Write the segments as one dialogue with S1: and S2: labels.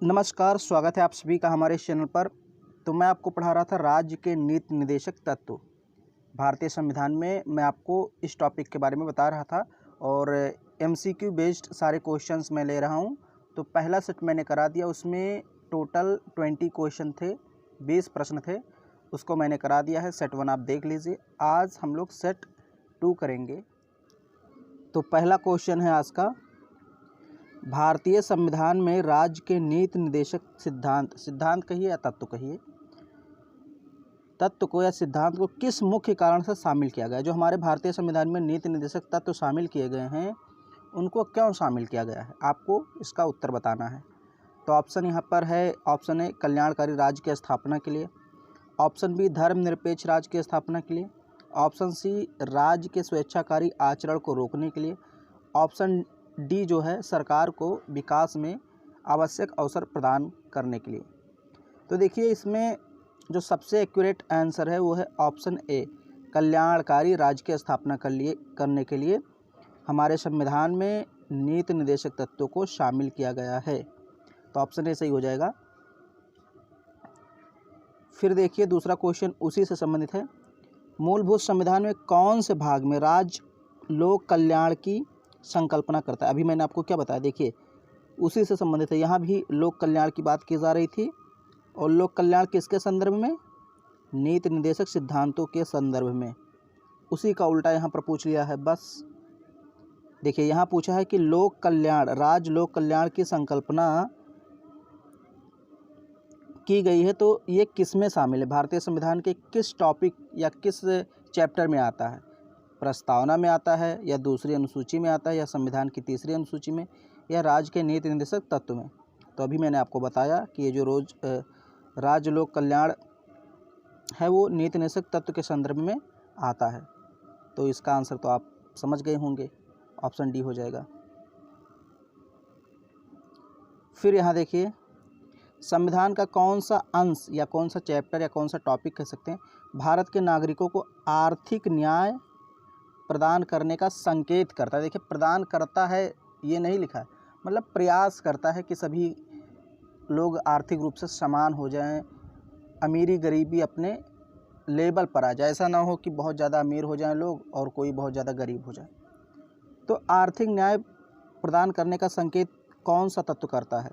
S1: नमस्कार, स्वागत है आप सभी का हमारे इस चैनल पर। तो मैं आपको पढ़ा रहा था राज्य के नीति निर्देशक तत्व भारतीय संविधान में। मैं आपको इस टॉपिक के बारे में बता रहा था और एमसीक्यू बेस्ड सारे क्वेश्चंस मैं ले रहा हूं। तो पहला सेट मैंने करा दिया, उसमें टोटल 20 क्वेश्चन थे, 20 प्रश्न थे, उसको मैंने करा दिया है। सेट 1 आप देख लीजिए। आज हम लोग सेट 2 करेंगे। तो पहला क्वेश्चन है आज का, भारतीय संविधान में राज्य के नीति निर्देशक सिद्धांत कहिए या तत्व कहिए, तत्व को या सिद्धांत को किस मुख्य कारण से शामिल किया गया है। जो हमारे भारतीय संविधान में नीति निर्देशक तत्व शामिल किए गए हैं उनको क्यों शामिल किया गया है, आपको इसका उत्तर बताना है। तो ऑप्शन यहाँ पर है, ऑप्शन ए कल्याणकारी राज्य की स्थापना के लिए, ऑप्शन बी धर्मनिरपेक्ष राज्य की स्थापना के लिए, ऑप्शन सी राज्य के स्वेच्छाकारी आचरण को रोकने के लिए, ऑप्शन डी जो है सरकार को विकास में आवश्यक अवसर प्रदान करने के लिए। तो देखिए इसमें जो सबसे एक्यूरेट आंसर है वो है ऑप्शन ए, कल्याणकारी राज्य की स्थापना करने के लिए हमारे संविधान में नीति निर्देशक तत्वों को शामिल किया गया है। तो ऑप्शन ए सही हो जाएगा। फिर देखिए दूसरा क्वेश्चन उसी से संबंधित है, मूलभूत संविधान में कौन से भाग में राज्य लोक कल्याण की संकल्पना करता है। अभी मैंने आपको क्या बताया, देखिए उसी से संबंधित है। यहाँ भी लोक कल्याण की बात की जा रही थी और लोक कल्याण किसके संदर्भ में, नीति निर्देशक सिद्धांतों के संदर्भ में। उसी का उल्टा यहाँ पर पूछ लिया है। बस देखिए यहाँ पूछा है कि लोक कल्याण, राज्य लोक कल्याण की संकल्पना की गई है, तो ये किस में शामिल है, भारतीय संविधान के किस टॉपिक या किस चैप्टर में आता है। प्रस्तावना में आता है या दूसरी अनुसूची में आता है या संविधान की तीसरी अनुसूची में या राज्य के नीति निर्देशक तत्व में। तो अभी मैंने आपको बताया कि ये जो राज्य लोक कल्याण है वो नीति निर्देशक तत्व के संदर्भ में आता है। तो इसका आंसर तो आप समझ गए होंगे, ऑप्शन डी हो जाएगा। फिर यहाँ देखिए, संविधान का कौन सा अंश या कौन सा चैप्टर या कौन सा टॉपिक कह सकते हैं भारत के नागरिकों को आर्थिक न्याय प्रदान करने का संकेत करता है। देखिए प्रदान करता है ये नहीं लिखा है, मतलब प्रयास करता है कि सभी लोग आर्थिक रूप से समान हो जाएं, अमीरी गरीबी अपने लेवल पर आ जाए। ऐसा ना हो कि बहुत ज़्यादा अमीर हो जाएं लोग और कोई बहुत ज़्यादा गरीब हो जाए। तो आर्थिक न्याय प्रदान करने का संकेत कौन सा तत्व करता है,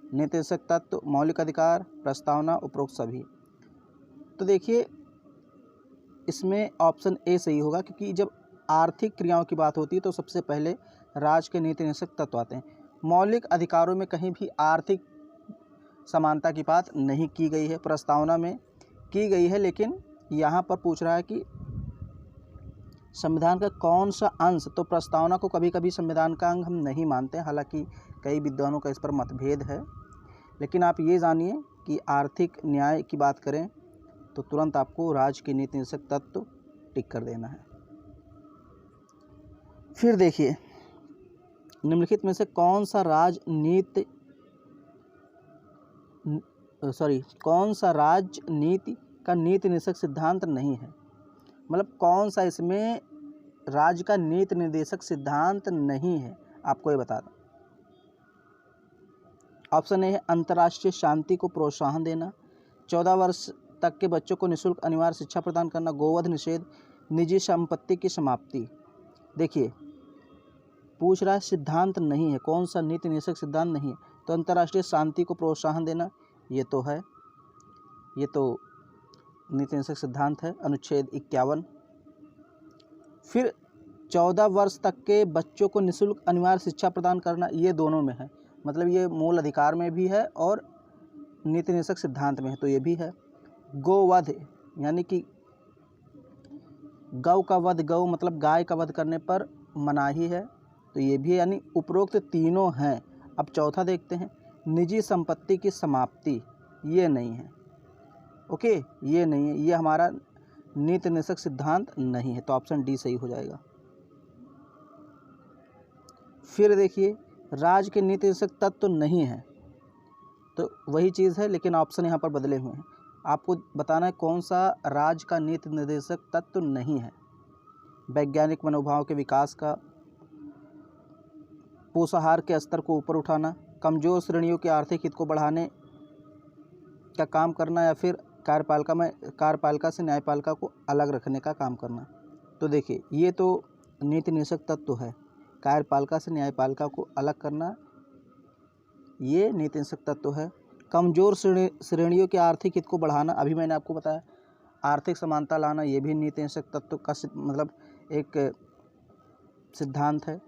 S1: नीति निर्देशक तत्व, मौलिक अधिकार, प्रस्तावना, उपरोक्त सभी। तो देखिए इसमें ऑप्शन ए सही होगा, क्योंकि जब आर्थिक क्रियाओं की बात होती है तो सबसे पहले राज्य के नीति निर्देशक तत्व आते हैं। मौलिक अधिकारों में कहीं भी आर्थिक समानता की बात नहीं की गई है, प्रस्तावना में की गई है, लेकिन यहाँ पर पूछ रहा है कि संविधान का कौन सा अंश। तो प्रस्तावना को कभी कभी संविधान का अंग हम नहीं मानते, हालांकि कई विद्वानों का इस पर मतभेद है। लेकिन आप ये जानिए कि आर्थिक न्याय की बात करें तो तुरंत आपको राज्य के नीति निर्देशक तत्व टिक कर देना है। फिर देखिए निम्नलिखित में से कौन सा राज्य नीति का नीति निर्देशक सिद्धांत नहीं है, मतलब कौन सा इसमें राज्य का नीति निर्देशक सिद्धांत नहीं है, आपको ये बता दूं। ऑप्शन ए है अंतर्राष्ट्रीय शांति को प्रोत्साहन देना, 14 वर्ष तक के बच्चों को निःशुल्क अनिवार्य शिक्षा प्रदान करना, गोवध निषेध, निजी संपत्ति की समाप्ति। देखिए पूछ रहा है सिद्धांत नहीं है, कौन सा नीति निर्देशक सिद्धांत नहीं है। तो अंतर्राष्ट्रीय शांति को प्रोत्साहन देना ये तो है, ये तो नीति निर्देशक सिद्धांत है, अनुच्छेद 51। फिर 14 वर्ष तक के बच्चों को निःशुल्क अनिवार्य शिक्षा प्रदान करना, ये दोनों में है, मतलब ये मूल अधिकार में भी है और नीति निर्देशक सिद्धांत में है, तो ये भी है। गोवध यानी कि गौ का वध, गौ मतलब गाय का वध करने पर मनाही है, तो ये भी है, यानी उपरोक्त तीनों हैं। अब चौथा देखते हैं, निजी संपत्ति की समाप्ति, ये नहीं है। ओके, ये नहीं है, ये हमारा नीति निर्देशक सिद्धांत नहीं है, तो ऑप्शन डी सही हो जाएगा। फिर देखिए राज्य के नीति निर्देशक तत्व नहीं है, तो वही चीज़ है लेकिन ऑप्शन यहाँ पर बदले हुए हैं। आपको बताना है कौन सा राज्य का नीति निर्देशक तत्व नहीं है। वैज्ञानिक मनोभाव के विकास का, पोषाहार के स्तर को ऊपर उठाना, कमज़ोर श्रेणियों के आर्थिक हित को बढ़ाने का काम करना, या फिर कार्यपालिका से न्यायपालिका को अलग रखने का काम करना। तो देखिए, ये तो नीति निदेशक तत्व है, कार्यपालिका से न्यायपालिका को अलग करना ये नीति निदेशक तत्व है। कमज़ोर श्रेणियों के आर्थिक हित को बढ़ाना, अभी मैंने आपको बताया। आर्थिक समानता लाना, ये भी नीति निदेशक तत्व का मतलब एक सिद्धांत है।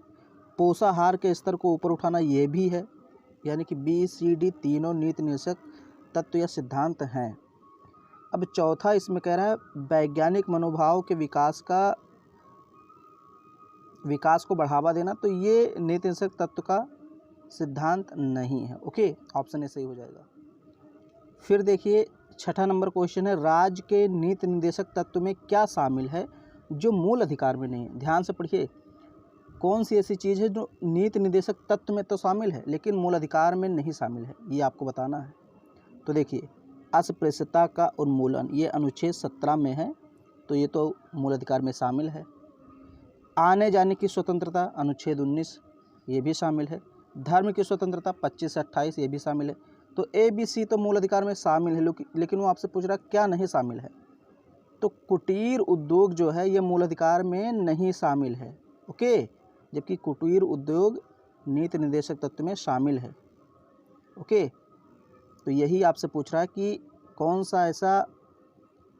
S1: पोषाहार के स्तर को ऊपर उठाना, ये भी है। यानी कि BCD तीनों नीति निदेशक तत्व या सिद्धांत हैं। अब चौथा इसमें कह रहा है वैज्ञानिक मनोभाव के विकास को बढ़ावा देना, तो ये नीति निदेशक तत्व का सिद्धांत नहीं है। ओके, ऑप्शन ए सही हो जाएगा। फिर देखिए, छठा नंबर क्वेश्चन है, राज्य के नीति निदेशक तत्व में क्या शामिल है जो मूल अधिकार में नहीं है। ध्यान से पढ़िए, कौन सी ऐसी चीज़ है जो नीति निदेशक तत्व में तो शामिल है लेकिन मूल अधिकार में नहीं शामिल है, ये आपको बताना है। तो देखिए, अस्पृश्यता का उन्मूलन, ये अनुच्छेद 17 में है, तो ये तो मूल अधिकार में शामिल है। आने जाने की स्वतंत्रता, अनुच्छेद 19, ये भी शामिल है। धर्म की स्वतंत्रता 25 से 28, ये भी शामिल है। तो ABC तो मूल अधिकार में शामिल है, लेकिन वो आपसे पूछ रहा क्या नहीं शामिल है। तो कुटीर उद्योग जो है ये मूल अधिकार में नहीं शामिल है। ओके, जबकि कुटीर उद्योग नीति निदेशक तत्व में शामिल है। ओके, तो यही आपसे पूछ रहा है कि कौन सा ऐसा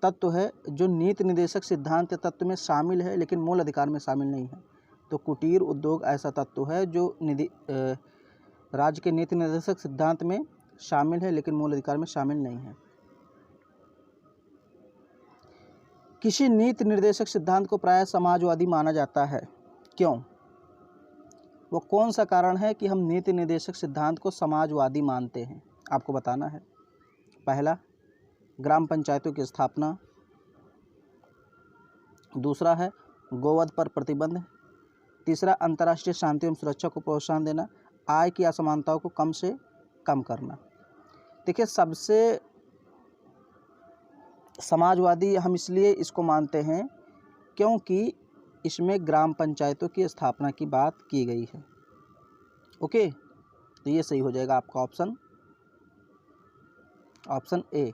S1: तत्व है जो नीति निदेशक सिद्धांत तत्व में शामिल है लेकिन मूल अधिकार में शामिल नहीं है। तो कुटीर उद्योग ऐसा तत्व है जो राज्य के नीति निदेशक सिद्धांत में शामिल है लेकिन मूल अधिकार में शामिल नहीं है। किसी नीति निर्देशक सिद्धांत को प्रायः समाजवादी माना जाता है, क्यों? वो कौन सा कारण है कि हम नीति निर्देशक सिद्धांत को समाजवादी मानते हैं, आपको बताना है। पहला, ग्राम पंचायतों की स्थापना। दूसरा है गोवध पर प्रतिबंध। तीसरा, अंतर्राष्ट्रीय शांति एवं सुरक्षा को प्रोत्साहन देना। आय की असमानताओं को कम से कम करना। देखिए, सबसे समाजवादी हम इसलिए इसको मानते हैं क्योंकि इसमें ग्राम पंचायतों की स्थापना की बात की गई है। ओके, तो ये सही हो जाएगा आपका ऑप्शन ए।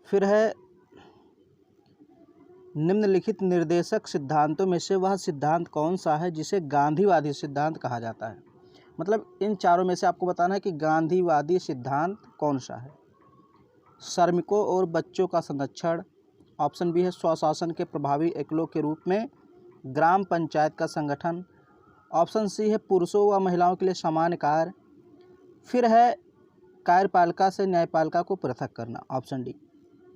S1: फिर है, निम्नलिखित निर्देशक सिद्धांतों में से वह सिद्धांत कौन सा है जिसे गांधीवादी सिद्धांत कहा जाता है। मतलब इन चारों में से आपको बताना है कि गांधीवादी सिद्धांत कौन सा है। श्रमिकों और बच्चों का संरक्षण। ऑप्शन बी है स्वशासन के प्रभावी एकलों के रूप में ग्राम पंचायत का संगठन। ऑप्शन सी है पुरुषों व महिलाओं के लिए समान कार्य। फिर है कार्यपालिका से न्यायपालिका को पृथक करना, ऑप्शन डी।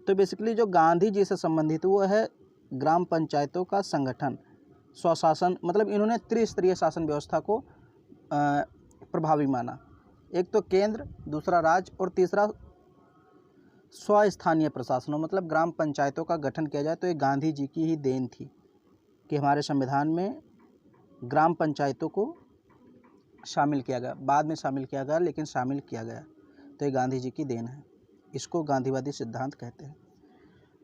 S1: तो बेसिकली जो गांधी जी से संबंधित वो है ग्राम पंचायतों का संगठन, स्वशासन, मतलब इन्होंने त्रिस्तरीय शासन व्यवस्था को प्रभावी माना। एक तो केंद्र, दूसरा राज्य और तीसरा स्वस्थानीय प्रशासनों, मतलब ग्राम पंचायतों का गठन किया जाए। तो ये गांधी जी की ही देन थी कि हमारे संविधान में ग्राम पंचायतों को शामिल किया गया। बाद में शामिल किया गया लेकिन शामिल किया गया, तो ये गांधी जी की देन है। इसको गांधीवादी सिद्धांत कहते हैं।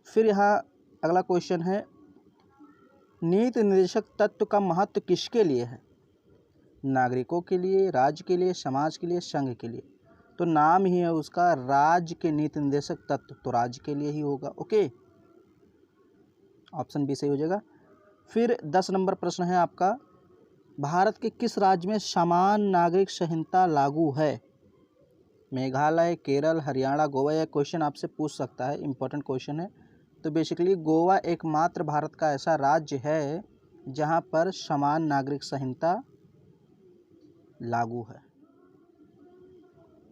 S1: फिर यहाँ अगला क्वेश्चन है, नीति निर्देशक तत्व का महत्व किसके लिए है? नागरिकों के लिए, राज्य के लिए, समाज के लिए, संघ के लिए। तो नाम ही है उसका राज्य के नीति निर्देशक तत्व, तो राज्य के लिए ही होगा। ओके, ऑप्शन बी सही हो जाएगा। फिर 10 नंबर प्रश्न है आपका, भारत के किस राज्य में समान नागरिक संहिता लागू है? मेघालय, केरल, हरियाणा, गोवा। यह क्वेश्चन आपसे पूछ सकता है, इंपॉर्टेंट क्वेश्चन है। तो बेसिकली गोवा एकमात्र भारत का ऐसा राज्य है जहां पर समान नागरिक संहिता लागू है।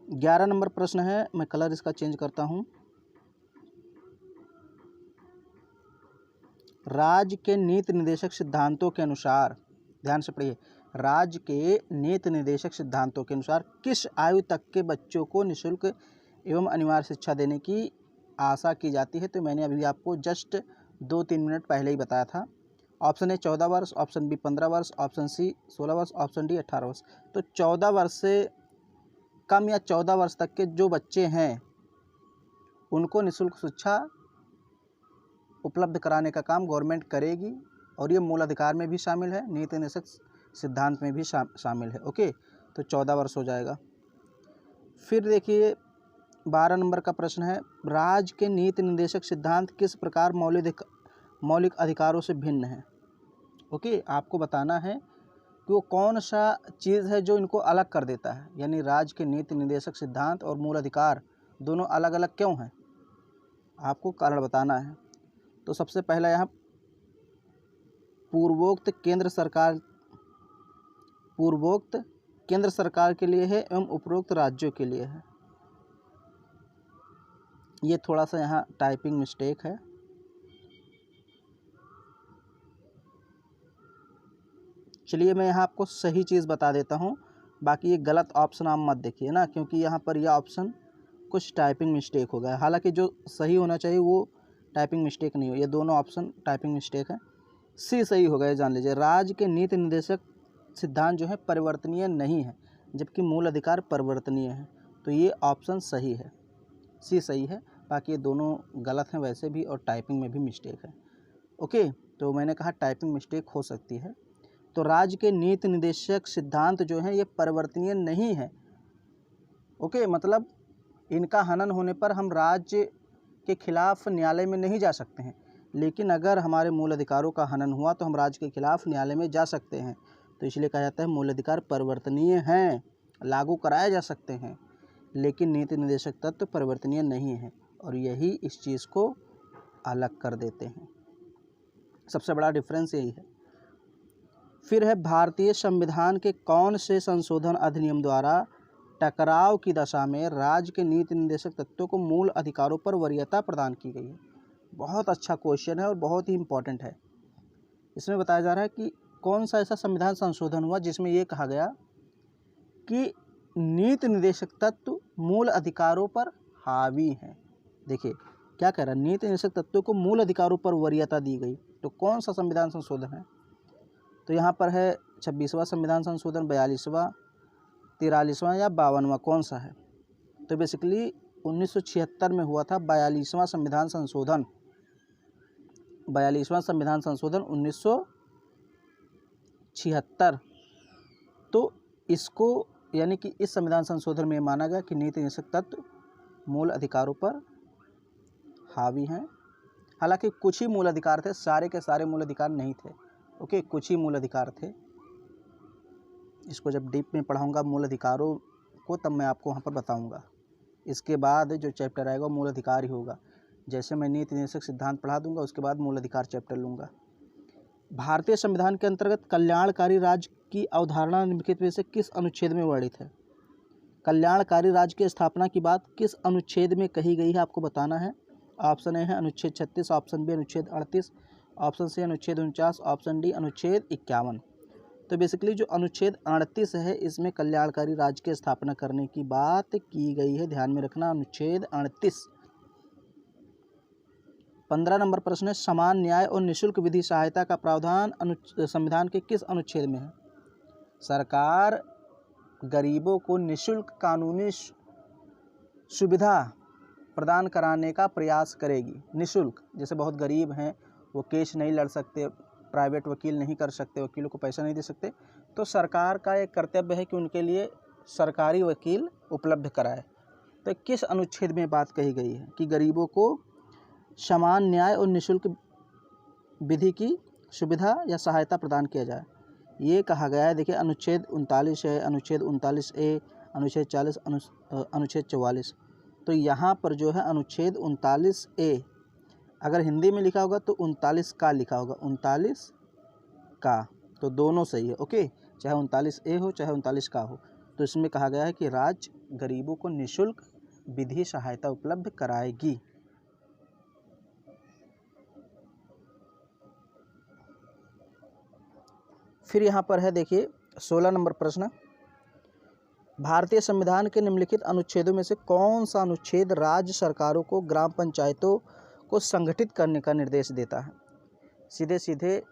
S1: 11 नंबर प्रश्न है, मैं कलर इसका चेंज करता हूं। राज्य के नीति निर्देशक सिद्धांतों के अनुसार, ध्यान से पढ़िए, राज्य के नीति निर्देशक सिद्धांतों के अनुसार किस आयु तक के बच्चों को निःशुल्क एवं अनिवार्य शिक्षा देने की आशा की जाती है? तो मैंने अभी आपको जस्ट 2-3 मिनट पहले ही बताया था। ऑप्शन ए 14 वर्ष, ऑप्शन बी 15 वर्ष, ऑप्शन सी 16 वर्ष, ऑप्शन डी 18 वर्ष। तो 14 वर्ष से कम या 14 वर्ष तक के जो बच्चे हैं उनको निःशुल्क शिक्षा उपलब्ध कराने का काम गवर्नमेंट करेगी, और ये मूल अधिकार में भी शामिल है, नीति निर्देशक सिद्धांत में भी शामिल है। ओके, तो 14 वर्ष हो जाएगा। फिर देखिए 12 नंबर का प्रश्न है, राज्य के नीति निर्देशक सिद्धांत किस प्रकार मौलिक अधिकारों से भिन्न है। ओके, आपको बताना है कि वो कौन सा चीज़ है जो इनको अलग कर देता है, यानी राज्य के नीति निर्देशक सिद्धांत और मूल अधिकार दोनों अलग अलग क्यों हैं, आपको कारण बताना है। तो सबसे पहला यहाँ पूर्वोक्त केंद्र सरकार के लिए है एवं उपरोक्त राज्यों के लिए है। ये थोड़ा सा यहाँ टाइपिंग मिस्टेक है। चलिए मैं यहाँ आपको सही चीज़ बता देता हूँ, बाकी ये गलत ऑप्शन आप मत देखिए ना, क्योंकि यहाँ पर यह ऑप्शन कुछ टाइपिंग मिस्टेक हो गया। हालांकि जो सही होना चाहिए वो टाइपिंग मिस्टेक नहीं हो, ये दोनों ऑप्शन टाइपिंग मिस्टेक है। सी सही हो गया, जान लीजिए। राज्य के नीति निर्देशक सिद्धांत जो है परिवर्तनीय नहीं है, जबकि मूल अधिकार परिवर्तनीय है, तो ये ऑप्शन सही है, सी सही है। बाकी ये दोनों गलत हैं वैसे भी, और टाइपिंग में भी मिस्टेक है। ओके, तो मैंने कहा टाइपिंग मिस्टेक हो सकती है। तो राज्य के नीति निर्देशक सिद्धांत जो है ये परिवर्तनीय नहीं है। ओके, मतलब इनका हनन होने पर हम राज्य के खिलाफ न्यायालय में नहीं जा सकते हैं, लेकिन अगर हमारे मूल अधिकारों का हनन हुआ तो हम राज्य के खिलाफ न्यायालय में जा सकते हैं। तो इसलिए कहा जाता है मूल अधिकार परिवर्तनीय हैं, लागू कराए जा सकते हैं, लेकिन नीति निर्देशक तत्व परिवर्तनीय नहीं है, और यही इस चीज़ को अलग कर देते हैं। सबसे बड़ा डिफरेंस यही है। फिर है भारतीय संविधान के कौन से संशोधन अधिनियम द्वारा टकराव की दशा में राज्य के नीति निर्देशक तत्वों को मूल अधिकारों पर वरीयता प्रदान की गई है। बहुत अच्छा क्वेश्चन है और बहुत ही इम्पोर्टेंट है। इसमें बताया जा रहा है कि कौन सा ऐसा संविधान संशोधन हुआ जिसमें ये कहा गया कि नीति निर्देशक तत्व मूल अधिकारों पर हावी हैं। देखिए क्या कह रहा है, नीति निर्देशक तत्वों को मूल अधिकारों पर वरीयता दी गई, तो कौन सा संविधान संशोधन है। तो यहाँ पर है 26वां संविधान संशोधन, 42वां, 43वां या 52वां, कौन सा है। तो बेसिकली 1976 में हुआ था 42वां संविधान संशोधन। 42वां संविधान संशोधन 1976। तो इसको यानी कि इस संविधान संशोधन में माना गया कि नीति निर्देशक तत्व मूल अधिकारों पर हावी हैं। हालांकि कुछ ही मूल अधिकार थे, सारे के सारे मूल अधिकार नहीं थे। ओके, कुछ ही मूल अधिकार थे। इसको जब डीप में पढ़ाऊंगा मूल अधिकारों को, तब मैं आपको वहाँ पर बताऊंगा। इसके बाद जो चैप्टर आएगा मूल अधिकार ही होगा। जैसे मैं नीति निर्देशक सिद्धांत पढ़ा दूंगा, उसके बाद मूल अधिकार चैप्टर लूँगा। भारतीय संविधान के अंतर्गत कल्याणकारी राज्य की अवधारणा निम्नलिखित में से किस अनुच्छेद में वर्णित है। कल्याणकारी राज्य की स्थापना की बात किस अनुच्छेद में कही गई है, आपको बताना है। ऑप्शन ए है अनुच्छेद 36, ऑप्शन बी अनुच्छेद 38, ऑप्शन सी अनुच्छेद 49, ऑप्शन डी अनुच्छेद 51। तो बेसिकली जो अनुच्छेद 38 है, इसमें कल्याणकारी राज्य की स्थापना करने की बात की गई है, ध्यान में रखना, अनुच्छेद 38। 15 नंबर प्रश्न है, समान न्याय और निःशुल्क विधि सहायता का प्रावधान संविधान के किस अनुच्छेद में है। सरकार गरीबों को निःशुल्क कानूनी सुविधा प्रदान कराने का प्रयास करेगी। निःशुल्क, जैसे बहुत गरीब हैं, वो केस नहीं लड़ सकते, प्राइवेट वकील नहीं कर सकते, वकीलों को पैसा नहीं दे सकते, तो सरकार का एक कर्तव्य है कि उनके लिए सरकारी वकील उपलब्ध कराए। तो किस अनुच्छेद में बात कही गई है कि गरीबों को समान न्याय और निःशुल्क विधि की सुविधा या सहायता प्रदान किया जाए, ये कहा गया है। देखिए अनुच्छेद 39 है, अनुच्छेद 39A, अनुच्छेद 40, अनुच्छेद 44। तो यहाँ पर जो है अनुच्छेद 39A, अगर हिंदी में लिखा होगा तो 39 का लिखा होगा, 39 का, तो दोनों सही है। ओके, चाहे 39A हो चाहे 39 का हो। तो इसमें कहा गया है कि राज्य गरीबों को निःशुल्क विधि सहायता उपलब्ध कराएगी। फिर यहाँ पर है देखिए 16 नंबर प्रश्न, भारतीय संविधान के निम्नलिखित अनुच्छेदों में से कौन सा अनुच्छेद राज्य सरकारों को ग्राम पंचायतों को संगठित करने का निर्देश देता है। सीधे सीधे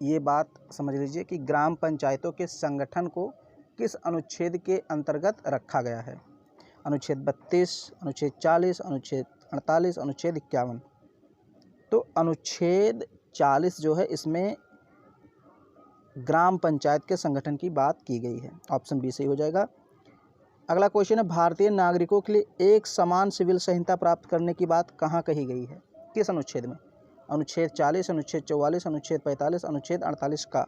S1: ये बात समझ लीजिए कि ग्राम पंचायतों के संगठन को किस अनुच्छेद के अंतर्गत रखा गया है। अनुच्छेद 32, अनुच्छेद 40, अनुच्छेद 48, अनुच्छेद 51। तो अनुच्छेद 40 जो है इसमें ग्राम पंचायत के संगठन की बात की गई है। ऑप्शन बी सही हो जाएगा। अगला क्वेश्चन है, भारतीय नागरिकों के लिए एक समान सिविल संहिता प्राप्त करने की बात कहाँ कही गई है? किस अनुच्छेद में? अनुच्छेद 40, अनुच्छेद 44, अनुच्छेद 45, अनुच्छेद 48 का।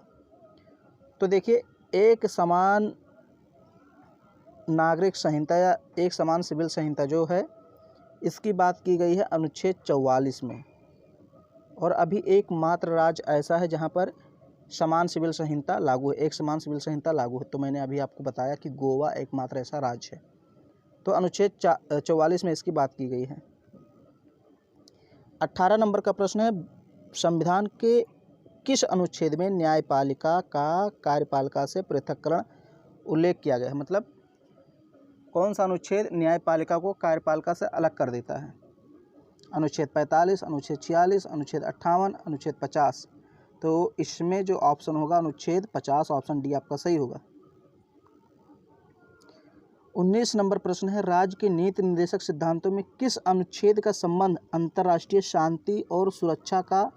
S1: तो देखिए, एक समान नागरिक संहिता या एक समान सिविल संहिता जो है, इसकी बात की गई है अनुच्छेद 44 में। और अभी एकमात्र राज्य ऐसा है जहाँ पर समान सिविल संहिता लागू है, एक समान सिविल संहिता लागू है। तो मैंने अभी आपको बताया कि गोवा एकमात्र ऐसा राज्य है। तो अनुच्छेद 44 में इसकी बात की गई है। 18 नंबर का प्रश्न है, संविधान के किस अनुच्छेद में न्यायपालिका का कार्यपालिका से पृथक्करण उल्लेख किया गया है? मतलब कौन सा अनुच्छेद न्यायपालिका को कार्यपालिका से अलग कर देता है? अनुच्छेद 45, अनुच्छेद 46, अनुच्छेद 58, अनुच्छेद 50। तो इसमें जो ऑप्शन होगा अनुच्छेद 50, ऑप्शन डी आपका सही होगा। 19 नंबर प्रश्न है, राज्य के नीति निर्देशक सिद्धांतों में किस अनुच्छेद का संबंध अंतर्राष्ट्रीय शांति और सुरक्षा का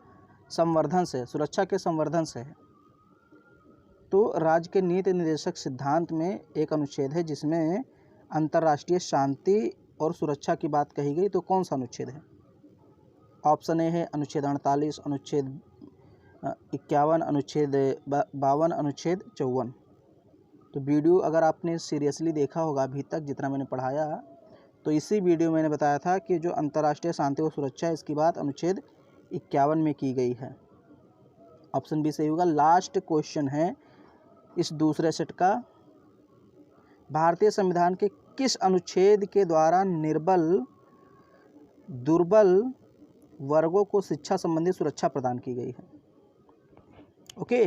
S1: संवर्धन से, सुरक्षा के संवर्धन से है? तो राज्य के नीति निर्देशक सिद्धांत में एक अनुच्छेद है जिसमें अंतर्राष्ट्रीय शांति और सुरक्षा की बात कही गई। तो कौन सा अनुच्छेद है? ऑप्शन ए है अनुच्छेद 48, अनुच्छेद 51, अनुच्छेद 52, अनुच्छेद 54। तो वीडियो अगर आपने सीरियसली देखा होगा अभी तक जितना मैंने पढ़ाया, तो इसी वीडियो में मैंने बताया था कि जो अंतर्राष्ट्रीय शांति और सुरक्षा है इसकी बात अनुच्छेद 51 में की गई है। ऑप्शन बी सही होगा। लास्ट क्वेश्चन है इस दूसरे सेट का, भारतीय संविधान के किस अनुच्छेद के द्वारा निर्बल दुर्बल वर्गों को शिक्षा संबंधी सुरक्षा प्रदान की गई है? ओके,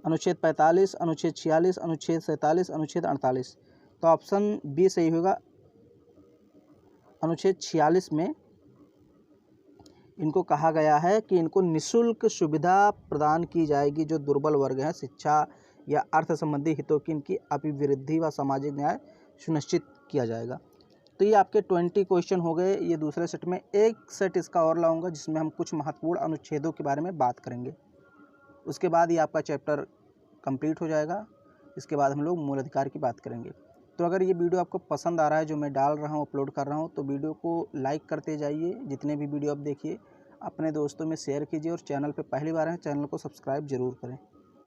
S1: अनुच्छेद 45, अनुच्छेद 46, अनुच्छेद 47, अनुच्छेद 48। तो ऑप्शन बी सही होगा। अनुच्छेद 46 में इनको कहा गया है कि इनको निःशुल्क सुविधा प्रदान की जाएगी जो दुर्बल वर्ग हैं, शिक्षा या अर्थ संबंधी हितों की इनकी अभिवृद्धि व सामाजिक न्याय सुनिश्चित किया जाएगा। तो ये आपके 20 क्वेश्चन हो गए ये दूसरे सेट में। एक सेट इसका और लाऊंगा जिसमें हम कुछ महत्वपूर्ण अनुच्छेदों के बारे में बात करेंगे। उसके बाद ये आपका चैप्टर कंप्लीट हो जाएगा। इसके बाद हम लोग मूल अधिकार की बात करेंगे। तो अगर ये वीडियो आपको पसंद आ रहा है जो मैं डाल रहा हूँ, अपलोड कर रहा हूँ, तो वीडियो को लाइक करते जाइए। जितने भी वीडियो आप देखिए अपने दोस्तों में शेयर कीजिए और चैनल पे पहली बार हैं चैनल को सब्सक्राइब जरूर करें।